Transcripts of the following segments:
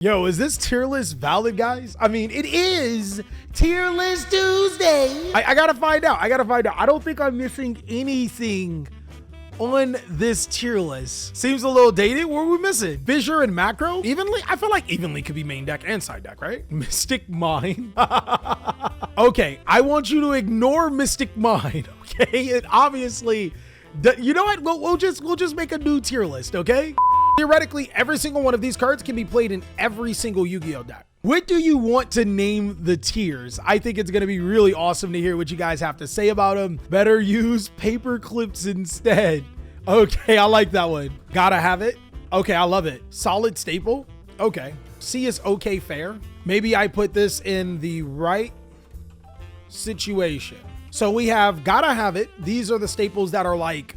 Yo, is this tier list valid, guys? I mean, it is Tier List Tuesday. I gotta find out. I don't think I'm missing anything on this tier list. Seems a little dated. What are we missing? Fissure and Macro? Evenly? I feel like Evenly could be main deck and side deck, right? Mystic Mine. Okay, I want you to ignore Mystic Mine, okay? It obviously, you know what? We'll just make a new tier list, okay? Theoretically, every single one of these cards can be played in every single Yu-Gi-Oh deck. What do you want to name the tiers? I think it's going to be really awesome to hear what you guys have to say about them. Better use paper clips instead. Okay, I like that one. Gotta have it. Okay, I love it. Solid staple. Okay. C is okay fair. Maybe I put this in the right situation. So we have gotta have it. These are the staples that are like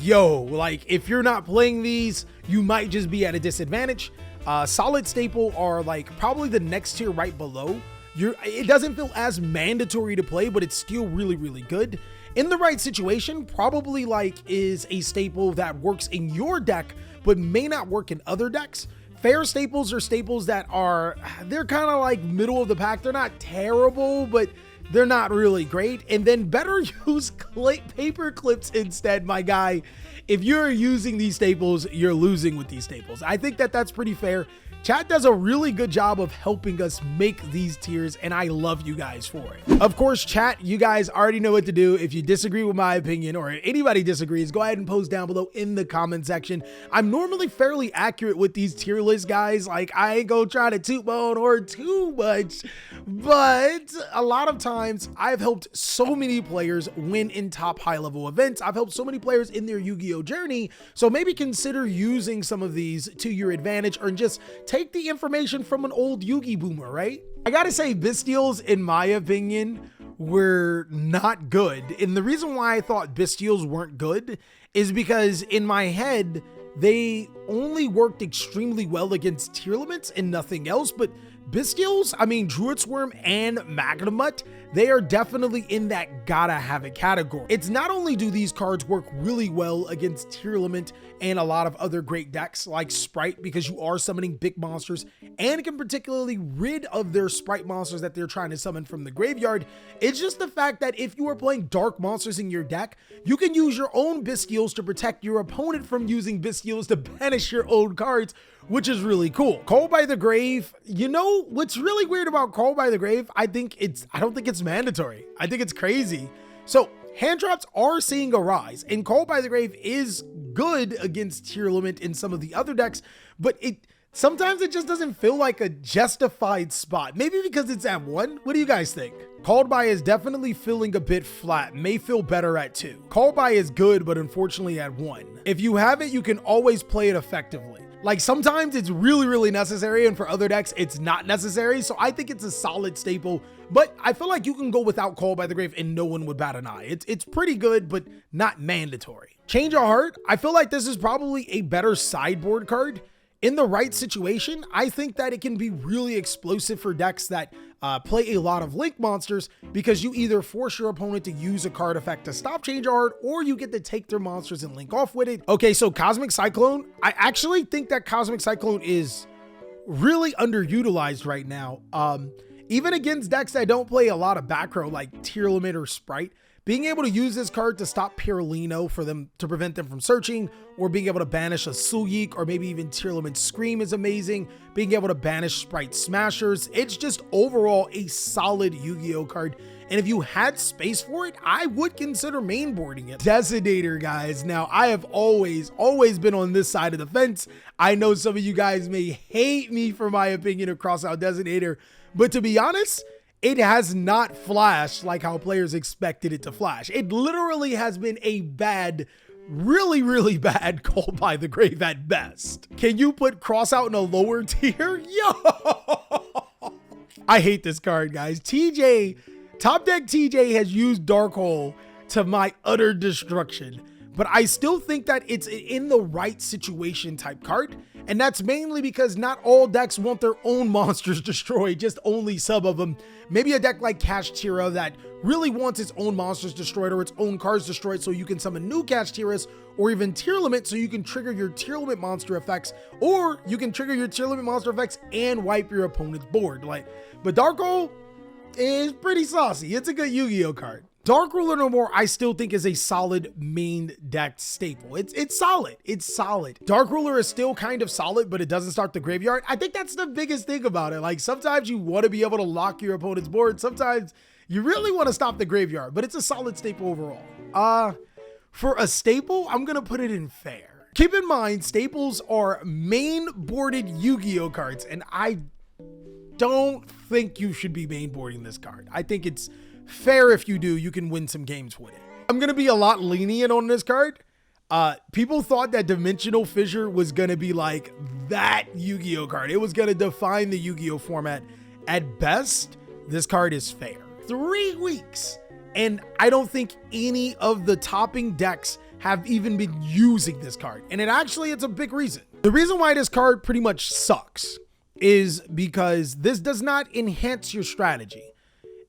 yo, like if you're not playing these, you might just be at a disadvantage. Solid staple are like probably the next tier right below. It doesn't feel as mandatory to play, but it's still really, really good. In the right situation, probably like is a staple that works in your deck, but may not work in other decks. Fair staples are staples that they're kind of like middle of the pack. They're not terrible, but they're not really great. And then better use paper clips instead, my guy. If you're using these staples, you're losing with these staples. I think that that's pretty fair. Chat does a really good job of helping us make these tiers, and I love you guys for it. Of course, chat, you guys already know what to do. If you disagree with my opinion or anybody disagrees, go ahead and post down below in the comment section. I'm normally fairly accurate with these tier lists, guys. Like, I ain't gonna try to toot my own horn too much, but a lot of times I've helped so many players win in top high-level events. I've helped so many players in their Yu-Gi-Oh journey, so maybe consider using some of these to your advantage or just take the information from an old Yu-Gi boomer, right? I gotta say, Bystials, in my opinion, were not good. And the reason why I thought Bystials weren't good is because in my head, they only worked extremely well against tier limits and nothing else. But Bystials, I mean, Druid Swarm and Magnemut, they are definitely in that gotta have it category. It's not only do these cards work really well against tier limit and a lot of other great decks like Sprite, because you are summoning big monsters and can particularly rid of their Sprite monsters that they're trying to summon from the graveyard. It's just the fact that if you are playing dark monsters in your deck, you can use your own Bystials to protect your opponent from using Bystials to banish your own cards, which is really cool. Call by the Grave, you know what's really weird about Call by the Grave? I don't think it's mandatory. I think it's crazy. So hand drops are seeing a rise, and Call by the Grave is good against tier limit in some of the other decks, but sometimes it just doesn't feel like a justified spot. Maybe because it's at 1. What do you guys think? Called by is definitely feeling a bit flat, may feel better at 2. Called by is good, but unfortunately at 1. If you have it, you can always play it effectively. Like sometimes it's really, really necessary, and for other decks, it's not necessary. So I think it's a solid staple, but I feel like you can go without Call by the Grave and no one would bat an eye. It's pretty good, but not mandatory. Change of Heart, I feel like this is probably a better sideboard card. In the right situation, I think that it can be really explosive for decks that play a lot of Link monsters, because you either force your opponent to use a card effect to stop Change of Heart, or you get to take their monsters and link off with it. Okay, so Cosmic Cyclone, I actually think that Cosmic Cyclone is really underutilized right now. Even against decks that don't play a lot of back row like Tier Limit or Sprite, being able to use this card to stop Pirulino for them to prevent them from searching, or being able to banish a Suyik or maybe even Tier Limit Scream is amazing. Being able to banish Sprite Smashers, it's just overall a solid Yu-Gi-Oh card. And if you had space for it, I would consider mainboarding it. Designator, guys. Now, I have always been on this side of the fence. I know some of you guys may hate me for my opinion of Crossout Designator, but to be honest, it has not flashed like how players expected it to flash. It literally has been a bad, really, really bad Call by the Grave at best. Can you put Crossout in a lower tier? Yo! I hate this card, guys. Top Deck TJ has used Dark Hole to my utter destruction, but I still think that it's in the right situation type card. And that's mainly because not all decks want their own monsters destroyed, just only some of them. Maybe a deck like Kashtira that really wants its own monsters destroyed or its own cards destroyed so you can summon new Kashtiras, or even Tier Limit so you can trigger your Tier Limit monster effects, or you can trigger your Tier Limit monster effects and wipe your opponent's board. But Dark Hole is pretty saucy. It's a good Yu-Gi-Oh card. Dark Ruler No More, I still think is a solid main deck staple. It's solid. It's solid. Dark Ruler is still kind of solid, but it doesn't start the graveyard. I think that's the biggest thing about it. Like, sometimes you want to be able to lock your opponent's board. Sometimes you really want to stop the graveyard, but it's a solid staple overall. For a staple, I'm going to put it in fair. Keep in mind, staples are main boarded Yu-Gi-Oh cards, and I don't think you should be main boarding this card. I think it's fair. If you do, you can win some games with it. I'm going to be a lot lenient on this card. People thought that Dimensional Fissure was going to be like that Yu-Gi-Oh card. It was going to define the Yu-Gi-Oh format. At best, this card is fair. 3 weeks, and I don't think any of the topping decks have even been using this card. And it's a big reason. The reason why this card pretty much sucks is because this does not enhance your strategy.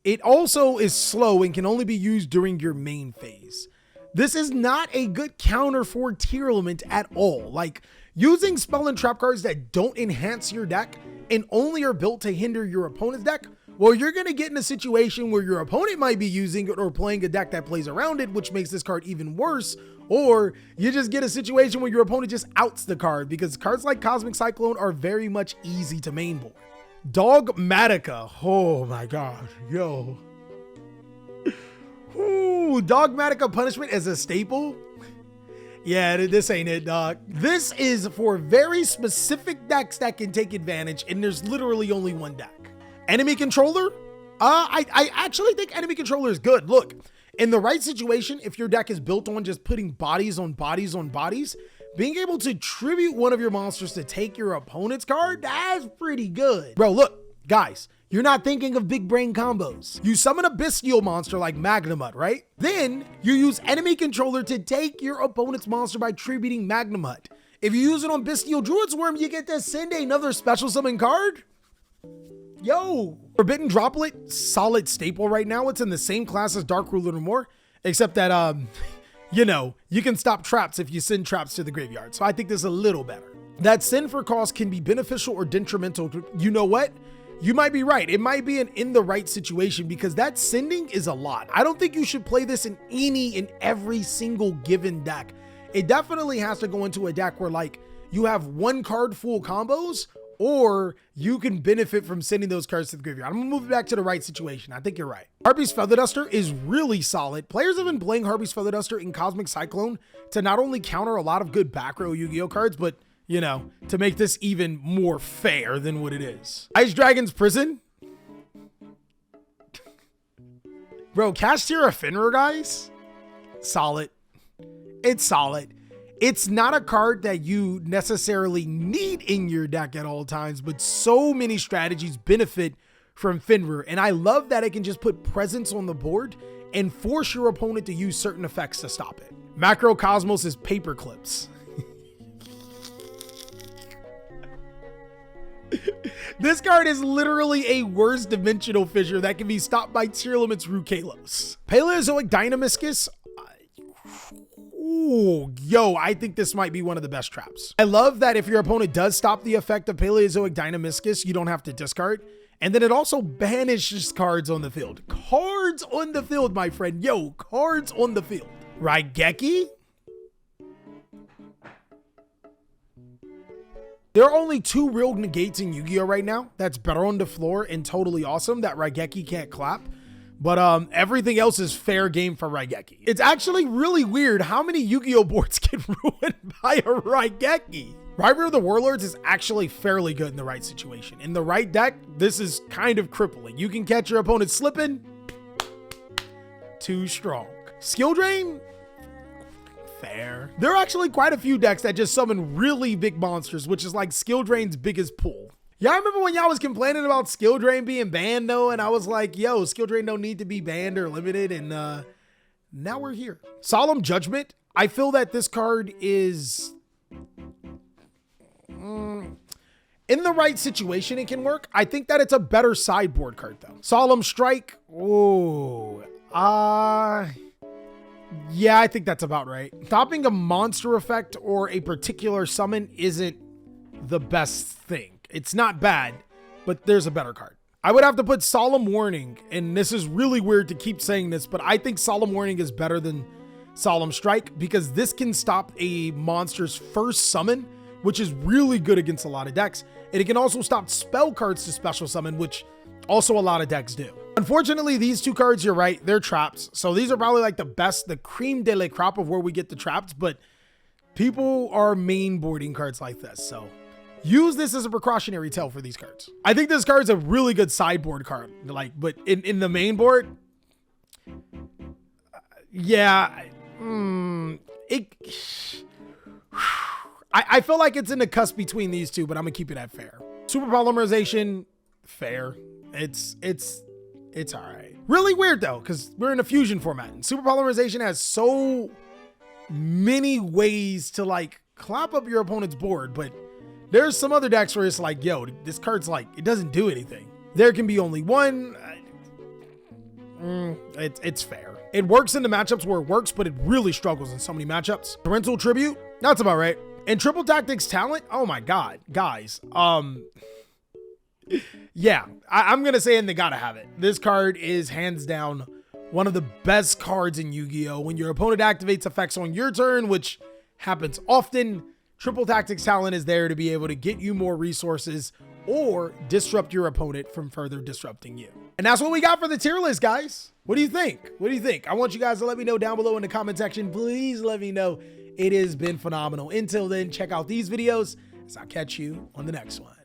It also is slow and can only be used during your main phase. This is not a good counter for Tier Element at all. Like, using spell and trap cards that don't enhance your deck and only are built to hinder your opponent's deck, well, you're going to get in a situation where your opponent might be using it or playing a deck that plays around it, which makes this card even worse. Or you just get a situation where your opponent just outs the card, because cards like Cosmic Cyclone are very much easy to main board. Dogmatika. Oh my God. Yo. Ooh, Dogmatika Punishment as a staple. Yeah, this ain't it, dog. This is for very specific decks that can take advantage, and there's literally only one deck. Enemy Controller? I actually think Enemy Controller is good. Look, in the right situation, if your deck is built on just putting bodies on bodies on bodies, being able to tribute one of your monsters to take your opponent's card, that's pretty good. Bro, look, guys, you're not thinking of big brain combos. You summon a Bystial monster like Magnamut, right? Then you use Enemy Controller to take your opponent's monster by tributing Magnamut. If you use it on Bystial Druid's Worm, you get to send another special summon card. Yo, Forbidden Droplet, solid staple right now. It's in the same class as Dark Ruler No More, except that, you know, you can stop traps if you send traps to the graveyard. So I think this is a little better. That send for cost can be beneficial or detrimental. You know what? You might be right. It might be in the right situation, because that sending is a lot. I don't think you should play this in every single given deck. It definitely has to go into a deck where, like, you have one card full combos, or you can benefit from sending those cards to the graveyard. I'm gonna move it back to the right situation. I think you're right. Harpy's Feather Duster is really solid. Players have been playing Harpy's Feather Duster in Cosmic Cyclone to not only counter a lot of good back row Yu-Gi-Oh cards, but, you know, to make this even more fair than what it is. Ice Dragon's Prison. Bro, Kashtira Fenrir, guys. Solid. It's solid. It's not a card that you necessarily need in your deck at all times, but so many strategies benefit from Fenrir. And I love that it can just put presence on the board and force your opponent to use certain effects to stop it. Macrocosmos is Paper Clips. This card is literally a worse Dimensional Fissure that can be stopped by Tier Limit's Rukalos. Paleozoic Dynamiscus. Ooh, yo, I think this might be one of the best traps. I love that if your opponent does stop the effect of Paleozoic Dynamiscus, you don't have to discard. And then it also banishes cards on the field. Cards on the field, my friend. Yo, cards on the field. Raigeki? There are only 2 real negates in Yu-Gi-Oh right now. That's better on the floor and totally awesome that Raigeki can't clap. But everything else is fair game for Raigeki. It's actually really weird how many Yu-Gi-Oh boards get ruined by a Raigeki. Rivalry of the Warlords is actually fairly good in the right situation. In the right deck, this is kind of crippling. You can catch your opponent slipping. Too strong. Skill Drain? Fair. There are actually quite a few decks that just summon really big monsters, which is like Skill Drain's biggest pull. Y'all remember when y'all was complaining about Skill Drain being banned though? And I was like, yo, Skill Drain don't need to be banned or limited. And now we're here. Solemn Judgment. I feel that this card is in the right situation, it can work. I think that it's a better sideboard card though. Solemn Strike. Oh, yeah, I think that's about right. Stopping a monster effect or a particular summon isn't the best thing. It's not bad, but there's a better card. I would have to put Solemn Warning, and this is really weird to keep saying this, but I think Solemn Warning is better than Solemn Strike because this can stop a monster's first summon, which is really good against a lot of decks. And it can also stop spell cards to special summon, which also a lot of decks do. Unfortunately, these two cards, you're right, they're traps. So these are probably like the cream de la crop of where we get the traps, but people are main boarding cards like this. So use this as a precautionary tale for these cards. I think this card's a really good sideboard card, but in the main board, yeah, I feel like it's in the cusp between these two, but I'm gonna keep it at fair. Super Polymerization, fair. It's all right. Really weird though, because we're in a fusion format. And Super Polymerization has so many ways to like clap up your opponent's board, but there's some other decks where it's like, yo, this card's like, it doesn't do anything. There can be only one. It's fair. It works in the matchups where it works, but it really struggles in so many matchups. Torrential Tribute, that's about right. And Triple Tactics Talent, oh my God, guys. Yeah, I'm gonna say, and they gotta have it. This card is hands down one of the best cards in Yu-Gi-Oh! When your opponent activates effects on your turn, which happens often, Triple Tactics Talent is there to be able to get you more resources or disrupt your opponent from further disrupting you. And that's what we got for the tier list, guys. What do you think? What do you think? I want you guys to let me know down below in the comment section. Please let me know. It has been phenomenal. Until then, check out these videos as I'll catch you on the next one.